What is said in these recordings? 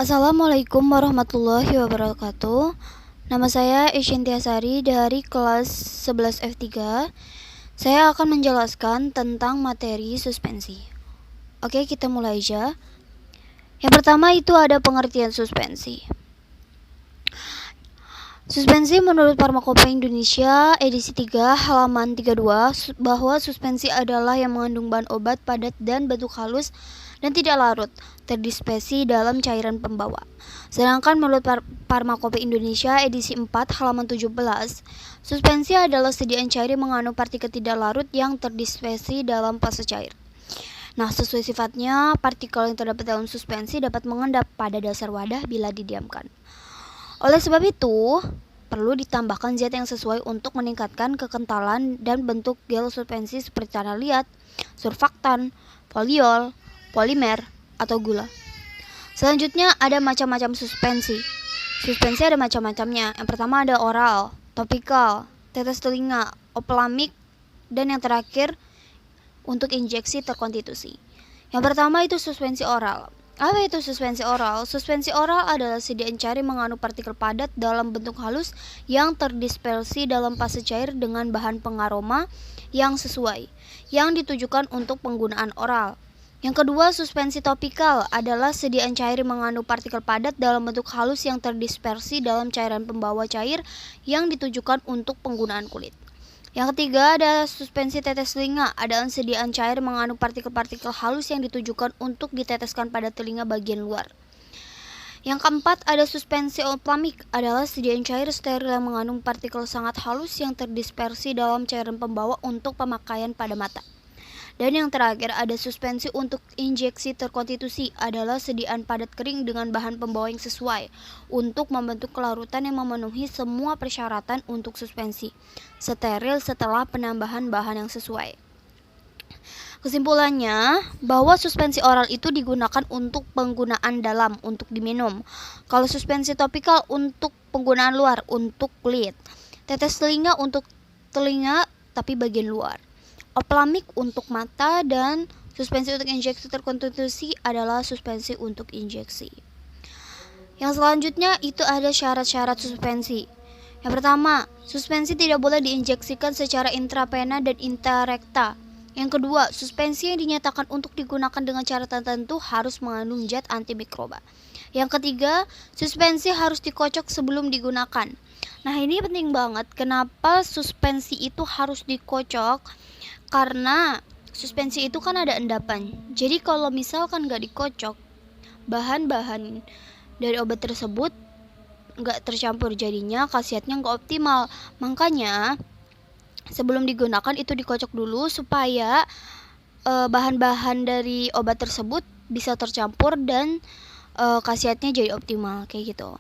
Assalamualaikum warahmatullahi wabarakatuh. Nama saya Isyntiasari dari kelas 11 F3. Saya akan menjelaskan tentang materi suspensi. Oke, kita mulai aja. Yang pertama itu ada pengertian suspensi. Suspensi menurut Farmakopeia Indonesia edisi 3 halaman 32 bahwa suspensi adalah yang mengandung bahan obat padat dan bentuk halus dan tidak larut, terdispersi dalam cairan pembawa. Sedangkan menurut Farmakopeia Indonesia edisi 4 halaman 17, suspensi adalah sediaan cair yang mengandung partikel tidak larut yang terdispersi dalam fase cair. Nah, sesuai sifatnya, partikel yang terdapat dalam suspensi dapat mengendap pada dasar wadah bila didiamkan. Oleh sebab itu, perlu ditambahkan zat yang sesuai untuk meningkatkan kekentalan dan bentuk gel suspensi seperti tanah liat, surfaktan, poliol, polimer, atau gula. Selanjutnya ada macam-macam suspensi. Suspensi ada macam-macamnya. Yang pertama ada oral, topikal, tetes telinga, oplamik, dan yang terakhir untuk injeksi terkonstitusi. Yang pertama itu suspensi oral. Apa itu suspensi oral? Suspensi oral adalah sediaan cair mengandung partikel padat dalam bentuk halus yang terdispersi dalam fase cair dengan bahan pengaroma yang sesuai, yang ditujukan untuk penggunaan oral. Yang kedua, suspensi topikal adalah sediaan cair mengandung partikel padat dalam bentuk halus yang terdispersi dalam cairan pembawa cair yang ditujukan untuk penggunaan kulit. Yang ketiga ada suspensi tetes telinga, adalah sediaan cair mengandung partikel-partikel halus yang ditujukan untuk diteteskan pada telinga bagian luar. Yang keempat ada suspensi oplamik, adalah sediaan cair steril yang mengandung partikel sangat halus yang terdispersi dalam cairan pembawa untuk pemakaian pada mata. Dan yang terakhir ada suspensi untuk injeksi terkonstitusi, adalah sediaan padat kering dengan bahan pembawa yang sesuai untuk membentuk kelarutan yang memenuhi semua persyaratan untuk suspensi, steril setelah penambahan bahan yang sesuai. Kesimpulannya, bahwa suspensi oral itu digunakan untuk penggunaan dalam, untuk diminum. Kalau suspensi topikal untuk penggunaan luar, untuk kulit. Tetes telinga untuk telinga tapi bagian luar. Oplamik untuk mata, dan suspensi untuk injeksi terkonstitusi adalah suspensi untuk injeksi. Yang selanjutnya itu ada syarat-syarat suspensi. Yang pertama, suspensi tidak boleh diinjeksikan secara intravena dan intrarekta. Yang kedua, suspensi yang dinyatakan untuk digunakan dengan cara tertentu harus mengandung zat antimikroba. Yang ketiga, suspensi harus dikocok sebelum digunakan. Nah, ini penting banget. Kenapa suspensi itu harus dikocok? Karena suspensi itu kan ada endapan. Jadi kalau misalkan gak dikocok, bahan-bahan dari obat tersebut gak tercampur, jadinya khasiatnya gak optimal. Makanya sebelum digunakan itu dikocok dulu supaya bahan-bahan dari obat tersebut bisa tercampur dan khasiatnya jadi optimal, kayak gitu.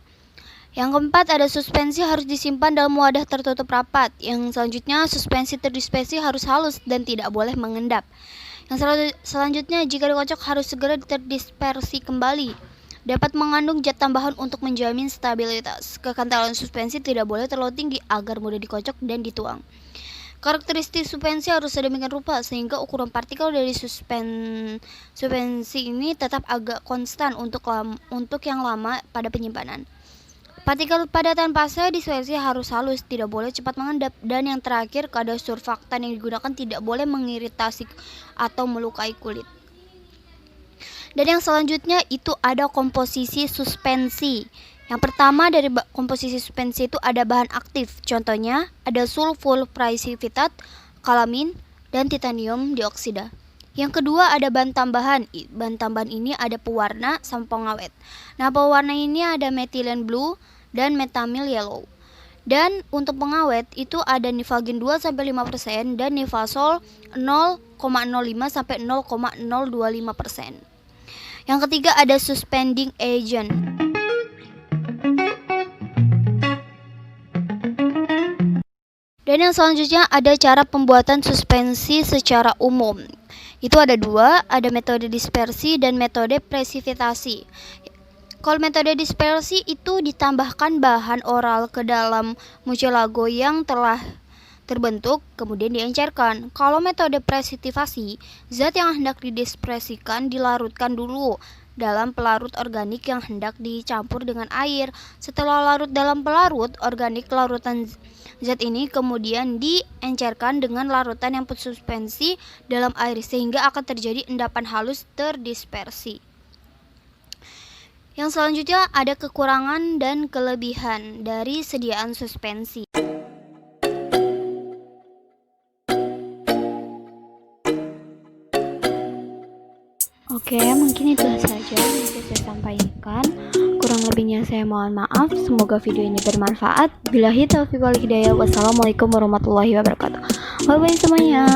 Yang keempat ada suspensi harus disimpan dalam wadah tertutup rapat. Yang selanjutnya suspensi terdispersi harus halus dan tidak boleh mengendap. Yang selanjutnya jika dikocok harus segera terdispersi kembali. Dapat mengandung zat tambahan untuk menjamin stabilitas. Kekentalan suspensi tidak boleh terlalu tinggi agar mudah dikocok dan dituang. Karakteristik suspensi harus sedemikian rupa sehingga ukuran partikel dari suspensi ini tetap agak konstan untuk yang lama pada penyimpanan. Partikel padatan fase dispersi harus halus, tidak boleh cepat mengendap. Dan yang terakhir, kadar surfaktan yang digunakan tidak boleh mengiritasi atau melukai kulit. Dan yang selanjutnya itu ada komposisi suspensi. Yang pertama dari komposisi suspensi itu ada bahan aktif. Contohnya ada sulfur precipitate, kalamin, dan titanium dioksida. Yang kedua ada bahan tambahan. Bahan tambahan ini ada pewarna sama pengawet. Nah, pewarna ini ada methylene blue dan metamil yellow. Dan untuk pengawet itu ada nifalgin 2-5% dan nifazol 0,05-0,025%. Yang ketiga ada suspending agent. Dan yang selanjutnya ada cara pembuatan suspensi secara umum. Itu ada dua, ada metode dispersi dan metode presipitasi. Kalau metode dispersi itu ditambahkan bahan oral ke dalam mucilago yang telah terbentuk kemudian diencerkan. Kalau metode presipitivasi, zat yang hendak didispersikan dilarutkan dulu dalam pelarut organik yang hendak dicampur dengan air. Setelah larut dalam pelarut organik, larutan zat ini kemudian diencerkan dengan larutan yang suspensi dalam air sehingga akan terjadi endapan halus terdispersi. Yang selanjutnya ada kekurangan dan kelebihan dari sediaan suspensi. Oke, mungkin itu saja yang bisa saya sampaikan. Kurang lebihnya saya mohon maaf. Semoga video ini bermanfaat. Billahi taufiq wal hidayah. Wassalamualaikum warahmatullahi wabarakatuh. Bye bye semuanya.